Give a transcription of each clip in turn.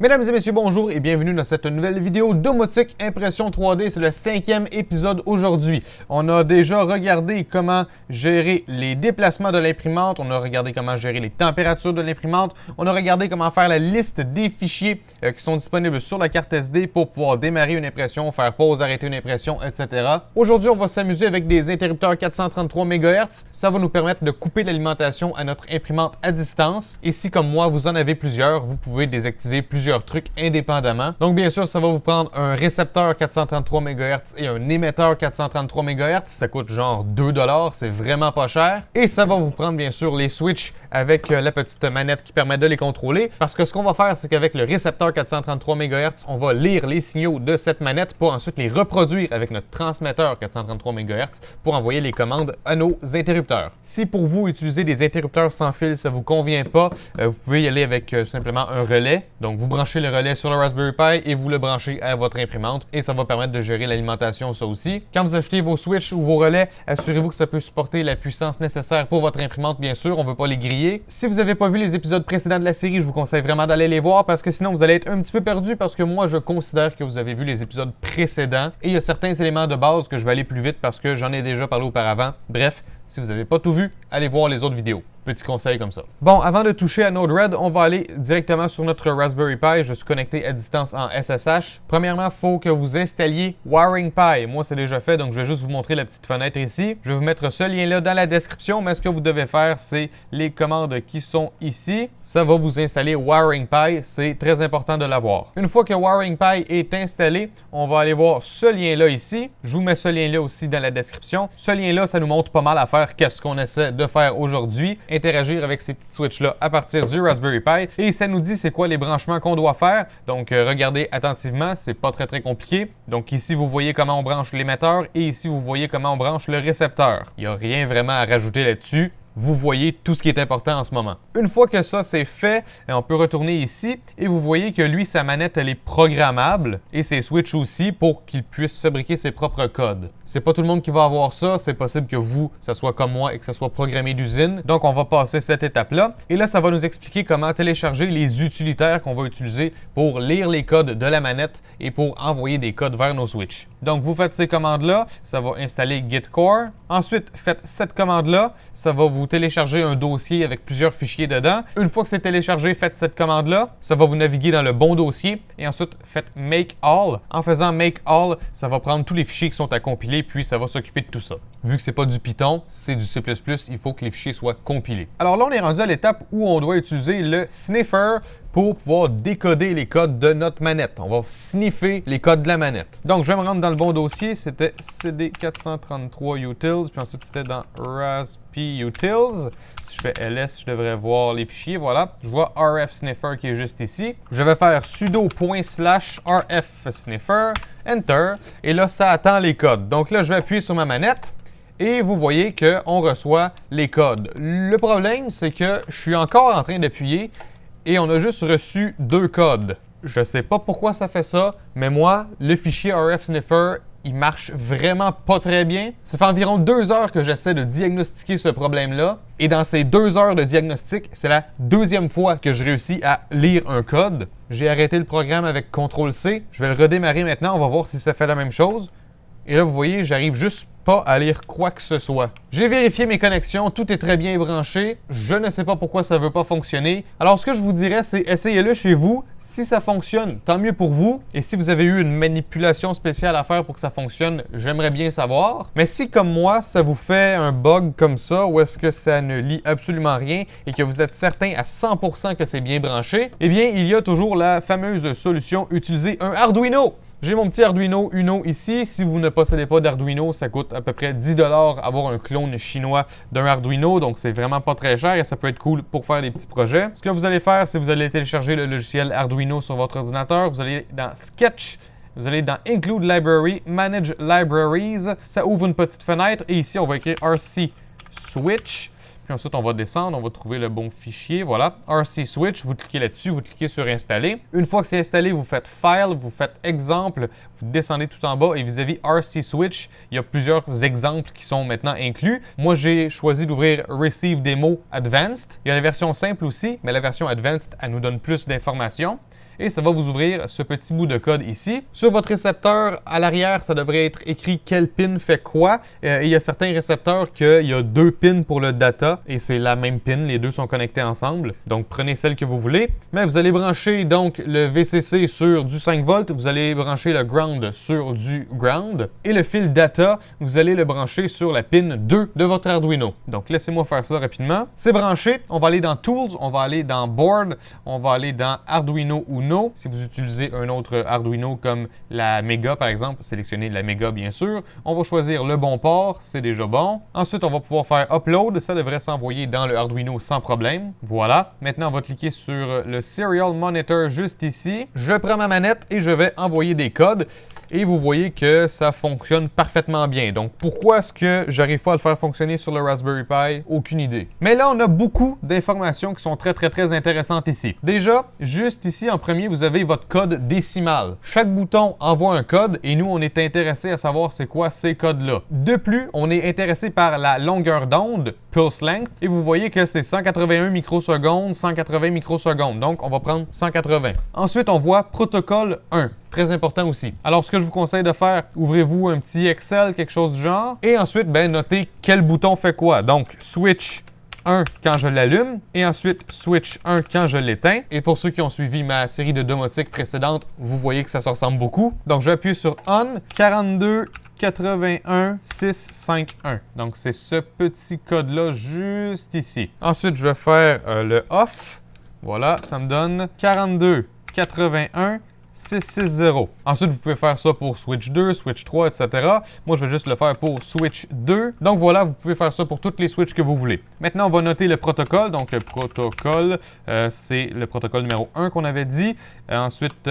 Mesdames et messieurs, bonjour et bienvenue dans cette nouvelle vidéo domotique impression 3D. C'est le 5e épisode aujourd'hui. On a déjà regardé comment gérer les déplacements de l'imprimante, on a regardé comment gérer les températures de l'imprimante, on a regardé comment faire la liste des fichiers qui sont disponibles sur la carte SD pour pouvoir démarrer une impression, faire pause, arrêter une impression, etc. Aujourd'hui, on va s'amuser avec des interrupteurs 433 MHz. Ça va nous permettre de couper l'alimentation à notre imprimante à distance. Et si, comme moi, vous en avez plusieurs, vous pouvez désactiver plusieurs trucs indépendamment. Donc bien sûr, ça va vous prendre un récepteur 433 MHz et un émetteur 433 MHz. Ça coûte genre 2$, c'est vraiment pas cher. Et ça va vous prendre bien sûr les switches avec la petite manette qui permet de les contrôler. Parce que ce qu'on va faire, c'est qu'avec le récepteur 433 MHz, on va lire les signaux de cette manette pour ensuite les reproduire avec notre transmetteur 433 MHz pour envoyer les commandes à nos interrupteurs. Si pour vous, utiliser des interrupteurs sans fil, ça vous convient pas, vous pouvez y aller avec simplement un relais. Donc vous branchez le relais sur le Raspberry Pi et vous le branchez à votre imprimante et ça va permettre de gérer l'alimentation ça aussi. Quand vous achetez vos switches ou vos relais, assurez-vous que ça peut supporter la puissance nécessaire pour votre imprimante, bien sûr, on ne veut pas les griller. Si vous n'avez pas vu les épisodes précédents de la série, je vous conseille vraiment d'aller les voir parce que sinon vous allez être un petit peu perdu parce que moi je considère que vous avez vu les épisodes précédents et il y a certains éléments de base que je vais aller plus vite parce que j'en ai déjà parlé auparavant. Bref, si vous n'avez pas tout vu, allez voir les autres vidéos. Petit conseil comme ça. Bon, avant de toucher à Node-RED, on va aller directement sur notre Raspberry Pi. Je suis connecté à distance en SSH. Premièrement, il faut que vous installiez WaringPi. Moi, c'est déjà fait, donc je vais juste vous montrer la petite fenêtre ici. Je vais vous mettre ce lien-là dans la description, mais ce que vous devez faire, c'est les commandes qui sont ici. Ça va vous installer WaringPi. C'est très important de l'avoir. Une fois que WaringPi est installé, on va aller voir ce lien-là ici. Je vous mets ce lien-là aussi dans la description. Ce lien-là, ça nous montre pas mal à faire qu'est-ce qu'on essaie de faire aujourd'hui. Interagir avec ces petites switches-là à partir du Raspberry Pi et ça nous dit c'est quoi les branchements qu'on doit faire. Donc, regardez attentivement, c'est pas très compliqué. Donc, ici, vous voyez comment on branche l'émetteur et ici, vous voyez comment on branche le récepteur. Il n'y a rien vraiment à rajouter là-dessus. Vous voyez tout ce qui est important en ce moment. Une fois que ça c'est fait, on peut retourner ici et vous voyez que lui, sa manette, elle est programmable et ses switches aussi pour qu'il puisse fabriquer ses propres codes. C'est pas tout le monde qui va avoir ça, c'est possible que vous, ça soit comme moi et que ça soit programmé d'usine. Donc on va passer cette étape-là et là, ça va nous expliquer comment télécharger les utilitaires qu'on va utiliser pour lire les codes de la manette et pour envoyer des codes vers nos switches. Donc vous faites ces commandes-là, ça va installer Gitcore. Ensuite, faites cette commande-là, ça va vous télécharger un dossier avec plusieurs fichiers dedans. Une fois que c'est téléchargé, faites cette commande-là, ça va vous naviguer dans le bon dossier et ensuite faites Make All. En faisant Make All, ça va prendre tous les fichiers qui sont à compiler puis ça va s'occuper de tout ça. Vu que c'est pas du Python, c'est du C++, il faut que les fichiers soient compilés. Alors là, on est rendu à l'étape où on doit utiliser le sniffer pour pouvoir décoder les codes de notre manette. On va sniffer les codes de la manette. Donc, je vais me rendre dans le bon dossier. C'était CD433 Utils, puis ensuite c'était dans Raspi Utils. Si je fais ls, je devrais voir les fichiers. Voilà. Je vois RF Sniffer qui est juste ici. Je vais faire sudo /rf sniffer, Enter, et là, ça attend les codes. Donc là, je vais appuyer sur ma manette. Et vous voyez qu'on reçoit les codes. Le problème, c'est que je suis encore en train d'appuyer et on a juste reçu 2 codes. Je sais pas pourquoi ça fait ça, mais moi, le fichier RF Sniffer, il marche vraiment pas très bien. Ça fait environ 2 heures que j'essaie de diagnostiquer ce problème-là. Et dans ces 2 heures de diagnostic, c'est la 2e fois que je réussis à lire un code. J'ai arrêté le programme avec CTRL-C. Je vais le redémarrer maintenant, on va voir si ça fait la même chose. Et là, vous voyez, j'arrive juste pas à lire quoi que ce soit. J'ai vérifié mes connexions, tout est très bien branché. Je ne sais pas pourquoi ça veut pas fonctionner. Alors, ce que je vous dirais, c'est essayez-le chez vous. Si ça fonctionne, tant mieux pour vous. Et si vous avez eu une manipulation spéciale à faire pour que ça fonctionne, j'aimerais bien savoir. Mais si, comme moi, ça vous fait un bug comme ça, ou est-ce que ça ne lit absolument rien et que vous êtes certain à 100% que c'est bien branché, eh bien, il y a toujours la fameuse solution utiliser un Arduino. J'ai mon petit Arduino Uno ici. Si vous ne possédez pas d'Arduino, ça coûte à peu près 10$ avoir un clone chinois d'un Arduino. Donc, c'est vraiment pas très cher et ça peut être cool pour faire des petits projets. Ce que vous allez faire, c'est que vous allez télécharger le logiciel Arduino sur votre ordinateur. Vous allez dans Sketch. Vous allez dans Include Library, Manage Libraries. Ça ouvre une petite fenêtre et ici, on va écrire RC Switch. Puis ensuite, on va descendre, on va trouver le bon fichier. Voilà, RC Switch, vous cliquez là-dessus, vous cliquez sur Installer. Une fois que c'est installé, vous faites File, vous faites Exemple, vous descendez tout en bas et vis-à-vis RC Switch, il y a plusieurs exemples qui sont maintenant inclus. Moi, j'ai choisi d'ouvrir Receive Demo Advanced. Il y a la version simple aussi, mais la version Advanced, elle nous donne plus d'informations. et ça va vous ouvrir ce petit bout de code ici. Sur votre récepteur, à l'arrière, ça devrait être écrit quel pin fait quoi. Il y a certains récepteurs qu'il y a 2 pins pour le data et c'est la même pin, les deux sont connectés ensemble. Donc prenez celle que vous voulez. Mais vous allez brancher donc le VCC sur du 5 volts, vous allez brancher le ground sur du ground et le fil data, vous allez le brancher sur la pin 2 de votre Arduino. Donc laissez-moi faire ça rapidement. C'est branché, on va aller dans Tools, on va aller dans Board, on va aller dans Arduino Uno. Si vous utilisez un autre Arduino comme la Mega par exemple, sélectionnez la Mega bien sûr. On va choisir le bon port, c'est déjà bon. Ensuite, on va pouvoir faire Upload, ça devrait s'envoyer dans le Arduino sans problème. Voilà. Maintenant, on va cliquer sur le Serial Monitor juste ici. Je prends ma manette et je vais envoyer des codes. Et vous voyez que ça fonctionne parfaitement bien. Donc, pourquoi est-ce que j'arrive pas à le faire fonctionner sur le Raspberry Pi? Aucune idée. Mais là, on a beaucoup d'informations qui sont très intéressantes ici. Déjà, juste ici, en premier, vous avez votre code décimal. Chaque bouton envoie un code et nous, on est intéressé à savoir c'est quoi ces codes-là. De plus, on est intéressé par la longueur d'onde, pulse length, et vous voyez que c'est 181 microsecondes, 180 microsecondes. Donc, on va prendre 180. Ensuite, on voit protocole 1. Très important aussi. Alors, ce que je vous conseille de faire, ouvrez-vous un petit Excel, quelque chose du genre, et ensuite, notez quel bouton fait quoi. Donc, switch 1 quand je l'allume, et ensuite switch 1 quand je l'éteins. Et pour ceux qui ont suivi ma série de domotique précédente, vous voyez que ça se ressemble beaucoup. Donc, j'appuie sur On, 42 81 651. Donc, c'est ce petit code-là juste ici. Ensuite, je vais faire le Off. Voilà, ça me donne 42 81 660. Ensuite, vous pouvez faire ça pour Switch 2, Switch 3, etc. Moi, je vais juste le faire pour Switch 2. Donc voilà, vous pouvez faire ça pour toutes les Switches que vous voulez. Maintenant, on va noter le protocole. Donc, le protocole, c'est le protocole numéro 1 qu'on avait dit. Ensuite,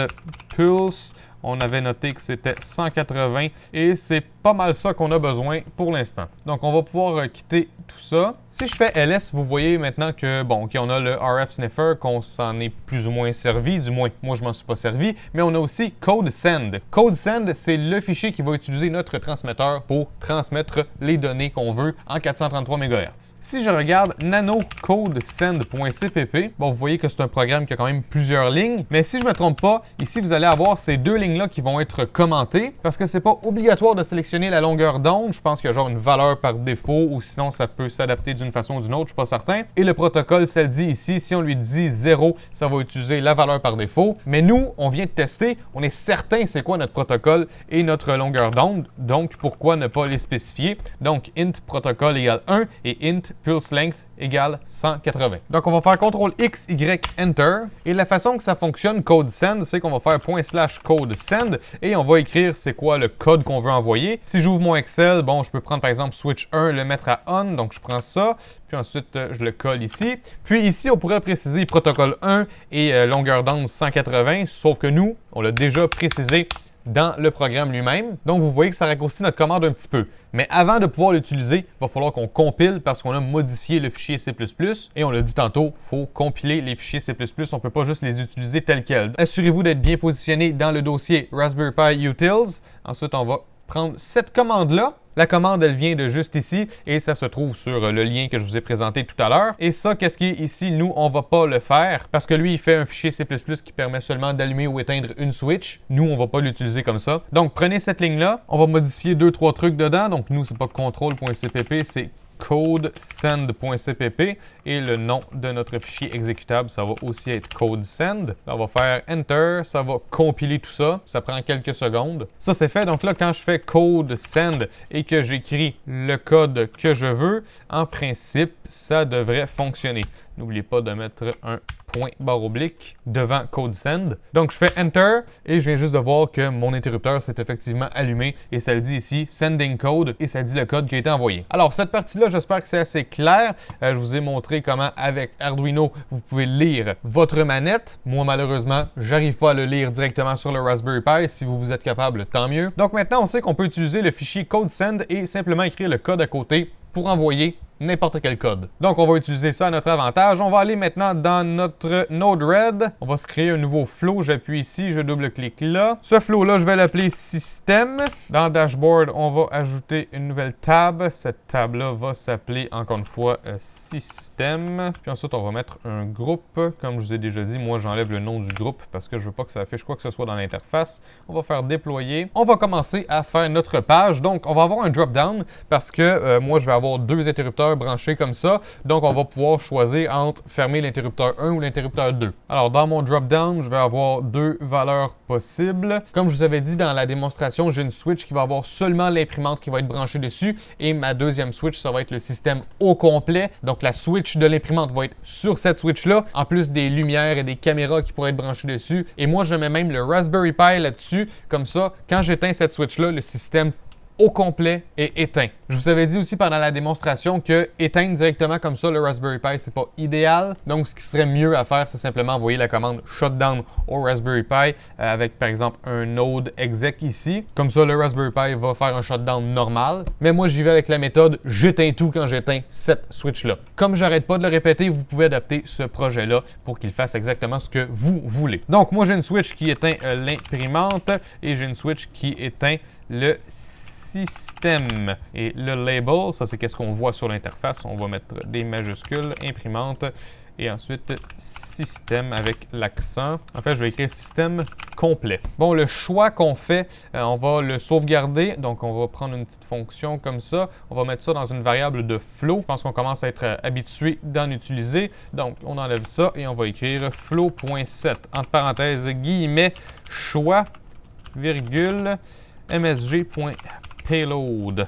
Pulse. On avait noté que c'était 180 et c'est pas mal ça qu'on a besoin pour l'instant. Donc, on va pouvoir quitter tout ça. Si je fais LS, vous voyez maintenant que, bon, OK, on a le RF Sniffer, qu'on s'en est plus ou moins servi. Du moins, moi, je m'en suis pas servi. Mais on a aussi Code Send. Code Send, c'est le fichier qui va utiliser notre transmetteur pour transmettre les données qu'on veut en 433 MHz. Si je regarde nanocodesend.cpp, bon, vous voyez que c'est un programme qui a quand même plusieurs lignes. Mais si je me trompe pas, ici, vous allez avoir ces deux lignes-là qui vont être commentées parce que c'est pas obligatoire de sélectionner la longueur d'onde. Je pense qu'il y a genre une valeur par défaut ou sinon ça peut s'adapter d'une façon ou d'une autre, je suis pas certain. Et le protocole, ça le dit ici, si on lui dit 0, ça va utiliser la valeur par défaut. Mais nous, on vient de tester, on est certain c'est quoi notre protocole et notre longueur d'onde. Donc, pourquoi ne pas les spécifier? Donc, int protocole égale 1 et int pulse length égale 180. Donc, on va faire CTRL X, Y, Enter. Et la façon que ça fonctionne, code send, c'est qu'on va faire /code send et on va écrire c'est quoi le code qu'on veut envoyer. Si j'ouvre mon Excel, bon, je peux prendre par exemple switch 1, le mettre à on, donc je prends ça, puis ensuite je le colle ici. Puis ici, on pourrait préciser protocole 1 et longueur d'onde 180, sauf que nous, on l'a déjà précisé dans le programme lui-même. Donc, vous voyez que ça raccourcit notre commande un petit peu. Mais avant de pouvoir l'utiliser, il va falloir qu'on compile parce qu'on a modifié le fichier C++. Et on l'a dit tantôt, il faut compiler les fichiers C++. On ne peut pas juste les utiliser tels quels. Assurez-vous d'être bien positionné dans le dossier Raspberry Pi Utils. Ensuite, on va prendre cette commande-là. La commande, elle vient de juste ici et ça se trouve sur le lien que je vous ai présenté tout à l'heure. Et ça, qu'est-ce qui est ici? Nous, on va pas le faire parce que lui, il fait un fichier C++ qui permet seulement d'allumer ou éteindre une switch. Nous, on va pas l'utiliser comme ça. Donc, prenez cette ligne-là. On va modifier 2-3 trucs dedans. Donc, nous, c'est pas control.cpp, c'est codesend.cpp et le nom de notre fichier exécutable, ça va aussi être codesend. Là, on va faire Enter, ça va compiler tout ça. Ça prend quelques secondes. Ça, c'est fait. Donc là, quand je fais codesend et que j'écris le code que je veux, en principe, ça devrait fonctionner. N'oubliez pas de mettre un point barre oblique devant code send. Donc, je fais Enter et je viens juste de voir que mon interrupteur s'est effectivement allumé et ça le dit ici, Sending Code, et ça dit le code qui a été envoyé. Alors, cette partie-là, j'espère que c'est assez clair. Je vous ai montré comment, avec Arduino, vous pouvez lire votre manette. Moi, malheureusement, j'arrive pas à le lire directement sur le Raspberry Pi. Si vous êtes capable, tant mieux. Donc, maintenant, on sait qu'on peut utiliser le fichier code send et simplement écrire le code à côté pour envoyer n'importe quel code. Donc, on va utiliser ça à notre avantage. On va aller maintenant dans notre Node-RED. On va se créer un nouveau flow. J'appuie ici, je double-clique là. Ce flow-là, je vais l'appeler Système. Dans Dashboard, on va ajouter une nouvelle tab. Cette tab-là va s'appeler, encore une fois, Système. Puis ensuite, on va mettre un groupe. Comme je vous ai déjà dit, moi, j'enlève le nom du groupe parce que je veux pas que ça affiche quoi que ce soit dans l'interface. On va faire déployer. On va commencer à faire notre page. Donc, on va avoir un drop-down parce que moi, je vais avoir deux interrupteurs branchés comme ça. Donc, on va pouvoir choisir entre fermer l'interrupteur 1 ou l'interrupteur 2. Alors, dans mon drop-down, je vais avoir deux valeurs possibles. Comme je vous avais dit dans la démonstration, j'ai une switch qui va avoir seulement l'imprimante qui va être branchée dessus et ma deuxième switch, ça va être le système au complet. Donc, la switch de l'imprimante va être sur cette switch-là, en plus des lumières et des caméras qui pourraient être branchées dessus. Et moi, je mets même le Raspberry Pi là-dessus. Comme ça, quand j'éteins cette switch-là, le système au complet est éteint. Je vous avais dit aussi pendant la démonstration que éteindre directement comme ça le Raspberry Pi, c'est pas idéal. Donc, ce qui serait mieux à faire, c'est simplement envoyer la commande shutdown au Raspberry Pi avec, par exemple, un node exec ici. Comme ça, le Raspberry Pi va faire un shutdown normal. Mais moi, j'y vais avec la méthode j'éteins tout quand j'éteins cette switch-là. Comme j'arrête pas de le répéter, vous pouvez adapter ce projet-là pour qu'il fasse exactement ce que vous voulez. Donc, moi, j'ai une switch qui éteint l'imprimante et j'ai une switch qui éteint le système. Et le label, ça c'est qu'est-ce qu'on voit sur l'interface. On va mettre des majuscules, imprimante, et ensuite système avec l'accent. En fait, je vais écrire système complet. Bon, le choix qu'on fait, on va le sauvegarder. Donc, on va prendre une petite fonction comme ça. On va mettre ça dans une variable de flow. Je pense qu'on commence à être habitué d'en utiliser. Donc, on enlève ça et on va écrire flow.set, entre parenthèses, guillemets, choix, virgule, msg.payload,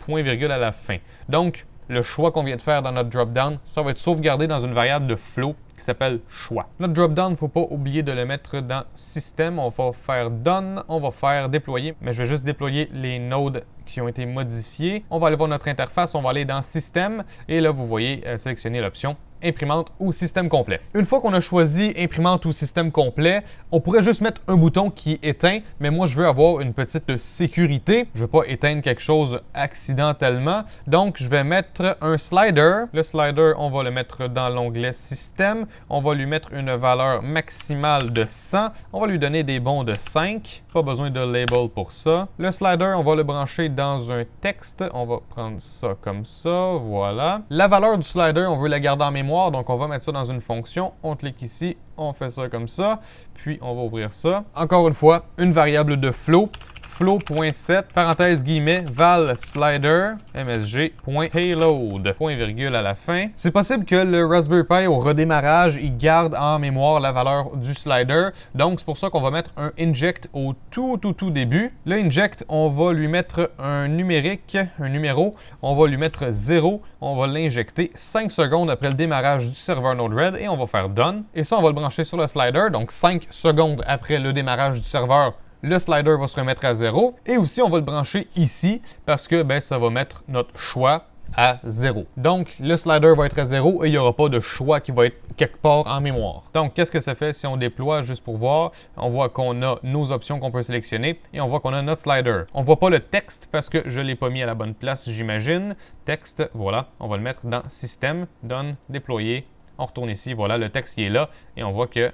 point virgule à la fin. Donc, le choix qu'on vient de faire dans notre drop-down, ça va être sauvegardé dans une variable de flow qui s'appelle choix. Notre drop-down, il ne faut pas oublier de le mettre dans système. On va faire done, on va faire déployer, mais je vais juste déployer les nodes qui ont été modifiés. On va aller voir notre interface, on va aller dans système et là, vous voyez sélectionner l'option imprimante ou système complet. Une fois qu'on a choisi imprimante ou système complet, on pourrait juste mettre un bouton qui est éteint, mais moi je veux avoir une petite sécurité. Je ne veux pas éteindre quelque chose accidentellement. Donc je vais mettre un slider. Le slider, on va le mettre dans l'onglet système. On va lui mettre une valeur maximale de 100. On va lui donner des bons de 5. Pas besoin de label pour ça. Le slider, on va le brancher dans un texte. On va prendre ça comme ça. Voilà. La valeur du slider, on veut la garder en mémoire. Donc, on va mettre ça dans une fonction. On clique ici, on fait ça comme ça. Puis, on va ouvrir ça. Encore une fois, une variable de flow. Flow.set, parenthèse guillemets, val slider, msg.payload, point virgule à la fin. C'est possible que le Raspberry Pi au redémarrage, il garde en mémoire la valeur du slider. Donc, c'est pour ça qu'on va mettre un inject au tout début. Le inject, on va lui mettre un numérique, un numéro. On va lui mettre 0. On va l'injecter 5 secondes après le démarrage du serveur Node-RED et on va faire done. Et ça, on va le brancher sur le slider. Donc, 5 secondes après le démarrage du serveur, le slider va se remettre à 0. Et aussi, on va le brancher ici parce que ça va mettre notre choix à 0. Donc, le slider va être à 0 et il n'y aura pas de choix qui va être quelque part en mémoire. Donc, qu'est-ce que ça fait si on déploie juste pour voir? On voit qu'on a nos options qu'on peut sélectionner et on voit qu'on a notre slider. On ne voit pas le texte parce que je ne l'ai pas mis à la bonne place, j'imagine. Texte, voilà, on va le mettre dans Système, Done, Déployer. On retourne ici, voilà, le texte qui est là et on voit que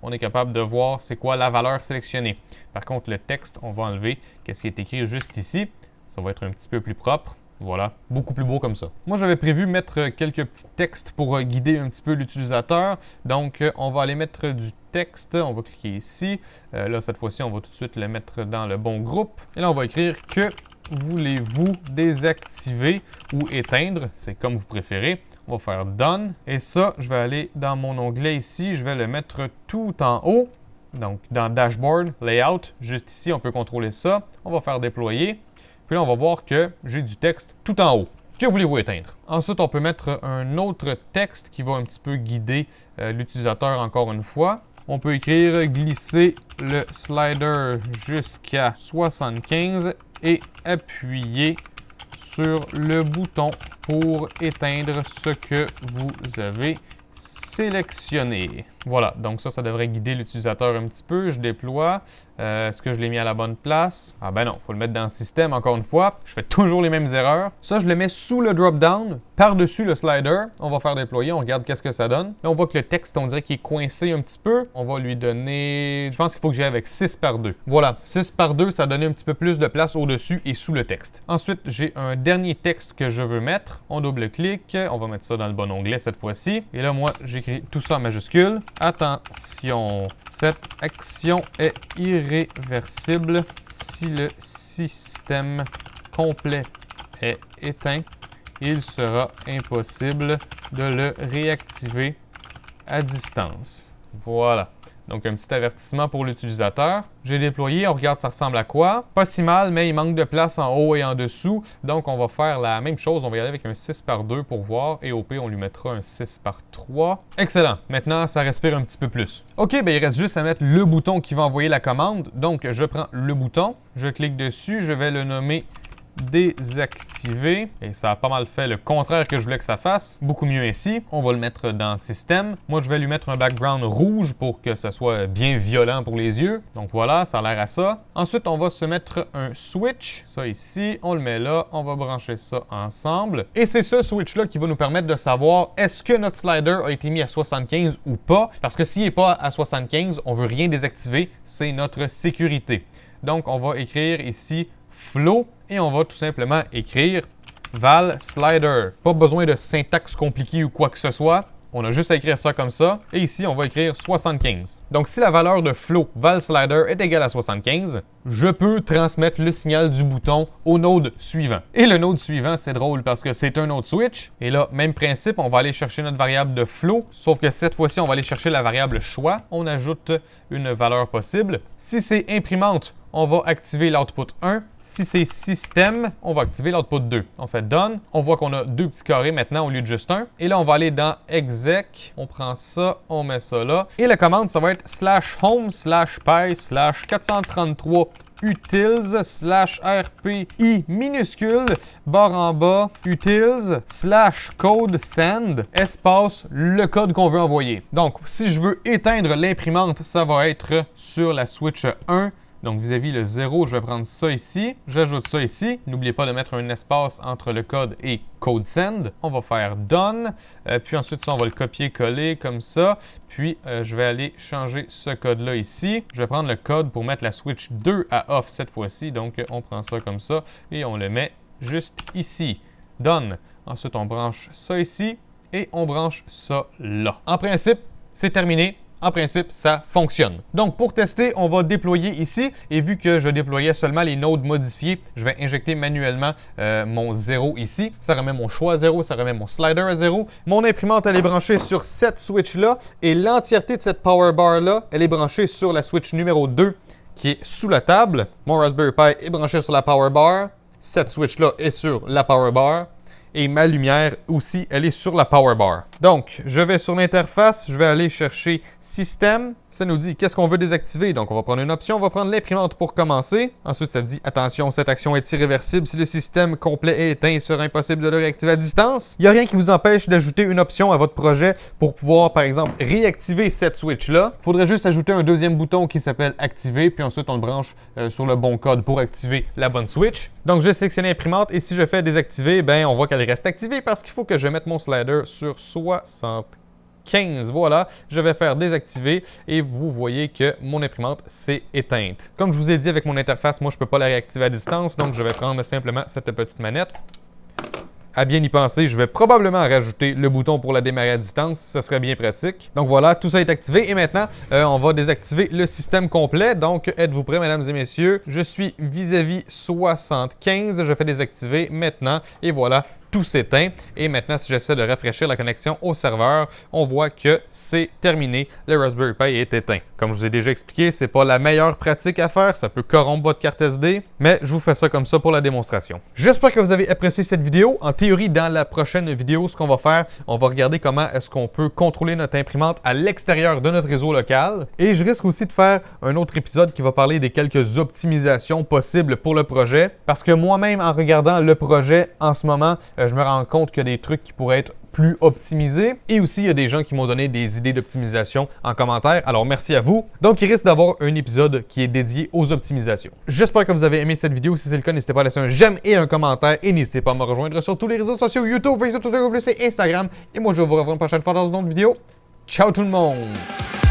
on est capable de voir c'est quoi la valeur sélectionnée. Par contre, le texte, on va enlever qu'est-ce qui est écrit juste ici. Ça va être un petit peu plus propre. Voilà, beaucoup plus beau comme ça. Moi, j'avais prévu mettre quelques petits textes pour guider un petit peu l'utilisateur. Donc, on va aller mettre du texte. On va cliquer ici. Là, cette fois-ci, on va tout de suite le mettre dans le bon groupe. Et là, on va écrire que voulez-vous désactiver ou éteindre. C'est comme vous préférez. On va faire Done. Et ça, je vais aller dans mon onglet ici. Je vais le mettre tout en haut. Donc, dans Dashboard, Layout, juste ici, on peut contrôler ça. On va faire Déployer. Puis là, on va voir que j'ai du texte tout en haut. Que voulez-vous éteindre? Ensuite, on peut mettre un autre texte qui va un petit peu guider l'utilisateur encore une fois. On peut écrire « Glisser le slider jusqu'à 75 et appuyer sur le bouton pour éteindre ce que vous avez sélectionné. » Voilà, donc ça devrait guider l'utilisateur un petit peu. Je déploie. Est-ce que je l'ai mis à la bonne place? Ah ben non, il faut le mettre dans le système encore une fois. Je fais toujours les mêmes erreurs. Ça, je le mets sous le drop-down, par-dessus le slider. On va faire déployer, on regarde qu'est-ce que ça donne. Là, on voit que le texte, on dirait qu'il est coincé un petit peu. On va lui donner... Je pense qu'il faut que j'aille avec 6 par 2. Voilà, 6 par 2, ça donne un petit peu plus de place au-dessus et sous le texte. Ensuite, j'ai un dernier texte que je veux mettre. On double-clique. On va mettre ça dans le bon onglet cette fois-ci. Et là, moi, j'écris tout ça en majuscule. Attention, cette action est irréversible si le système complet est éteint. Il sera impossible de le réactiver à distance. Voilà. Donc, un petit avertissement pour l'utilisateur. J'ai déployé, on regarde ça ressemble à quoi. Pas si mal, mais il manque de place en haut et en dessous. Donc, on va faire la même chose. On va y aller avec un 6 par 2 pour voir. Et au pire, on lui mettra un 6 par 3. Excellent. Maintenant, ça respire un petit peu plus. OK, ben il reste juste à mettre le bouton qui va envoyer la commande. Donc, je prends le bouton. Je clique dessus. Je vais le nommer désactiver et ça a pas mal fait le contraire que je voulais que ça fasse. Beaucoup mieux ainsi. On va le mettre dans système. Moi, je vais lui mettre un background rouge pour que ça soit bien violent pour les yeux. Donc voilà, ça a l'air à ça. Ensuite, on va se mettre un switch. Ça ici, on le met là. On va brancher ça ensemble. Et c'est ce switch-là qui va nous permettre de savoir est-ce que notre slider a été mis à 75 ou pas. Parce que s'il n'est pas à 75, on veut rien désactiver. C'est notre sécurité. Donc, on va écrire ici flow et on va tout simplement écrire val slider. Pas besoin de syntaxe compliquée ou quoi que ce soit. On a juste à écrire ça comme ça. Et ici, on va écrire 75. Donc, si la valeur de flow val slider est égale à 75, je peux transmettre le signal du bouton au node suivant. Et le node suivant, c'est drôle parce que c'est un node switch. Et là, même principe, on va aller chercher notre variable de flow. Sauf que cette fois-ci, on va aller chercher la variable choix. On ajoute une valeur possible. Si c'est imprimante, on va activer l'output 1. Si c'est système, on va activer l'output 2. On fait done. On voit qu'on a deux petits carrés maintenant au lieu de juste un. Et là, on va aller dans exec. On prend ça, on met ça là. Et la commande, ça va être /home/py/433 utils /rpi minuscule barre en bas utils /code send espace le code qu'on veut envoyer. Donc, si je veux éteindre l'imprimante, ça va être sur la switch 1. Donc, vis-à-vis le 0, je vais prendre ça ici. J'ajoute ça ici. N'oubliez pas de mettre un espace entre le code et code send. On va faire done. Puis ensuite, ça, on va le copier-coller comme ça. Puis, je vais aller changer ce code-là ici. Je vais prendre le code pour mettre la switch 2 à off cette fois-ci. Donc, on prend ça comme ça et on le met juste ici. Done. Ensuite, on branche ça ici et on branche ça là. En principe, c'est terminé. En principe, ça fonctionne. Donc, pour tester, on va déployer ici. Et vu que je déployais seulement les nodes modifiés, je vais injecter manuellement mon 0 ici. Ça remet mon choix à 0, ça remet mon slider à 0. Mon imprimante, elle est branchée sur cette switch-là. Et l'entièreté de cette power bar-là, elle est branchée sur la switch numéro 2 qui est sous la table. Mon Raspberry Pi est branché sur la power bar. Cette switch-là est sur la power bar. Et ma lumière aussi, elle est sur la power bar. Donc, je vais sur l'interface, je vais aller chercher système. Ça nous dit qu'est-ce qu'on veut désactiver. Donc, on va prendre une option, on va prendre l'imprimante pour commencer. Ensuite, ça dit attention, cette action est irréversible. Si le système complet est éteint, il sera impossible de le réactiver à distance. Il n'y a rien qui vous empêche d'ajouter une option à votre projet pour pouvoir, par exemple, réactiver cette switch-là. Il faudrait juste ajouter un deuxième bouton qui s'appelle activer, puis ensuite, on le branche sur le bon code pour activer la bonne switch. Donc, je vais sélectionner l'imprimante et si je fais désactiver, ben, on voit qu'elle reste activée parce qu'il faut que je mette mon slider sur 75. Voilà, je vais faire désactiver et vous voyez que mon imprimante s'est éteinte. Comme je vous ai dit avec mon interface, moi je ne peux pas la réactiver à distance, donc je vais prendre simplement cette petite manette. À bien y penser, je vais probablement rajouter le bouton pour la démarrer à distance, ça serait bien pratique. Donc voilà, tout ça est activé et maintenant, on va désactiver le système complet. Donc, êtes-vous prêts, mesdames et messieurs? Je suis vis-à-vis 75, je fais désactiver maintenant et voilà. Tout s'éteint et maintenant si j'essaie de rafraîchir la connexion au serveur, on voit que c'est terminé, le Raspberry Pi est éteint. Comme je vous ai déjà expliqué, c'est pas la meilleure pratique à faire, ça peut corrompre votre carte SD, mais je vous fais ça comme ça pour la démonstration. J'espère que vous avez apprécié cette vidéo. En théorie, dans la prochaine vidéo, ce qu'on va faire, on va regarder comment est-ce qu'on peut contrôler notre imprimante à l'extérieur de notre réseau local et je risque aussi de faire un autre épisode qui va parler des quelques optimisations possibles pour le projet parce que moi-même, en regardant le projet en ce moment, je me rends compte qu'il y a des trucs qui pourraient être plus optimisé. Et aussi, il y a des gens qui m'ont donné des idées d'optimisation en commentaire. Alors, merci à vous. Donc, il risque d'avoir un épisode qui est dédié aux optimisations. J'espère que vous avez aimé cette vidéo. Si c'est le cas, n'hésitez pas à laisser un j'aime et un commentaire. Et n'hésitez pas à me rejoindre sur tous les réseaux sociaux, YouTube, Facebook, Twitter, et Instagram. Et moi, je vous revois une prochaine fois dans une autre vidéo. Ciao tout le monde!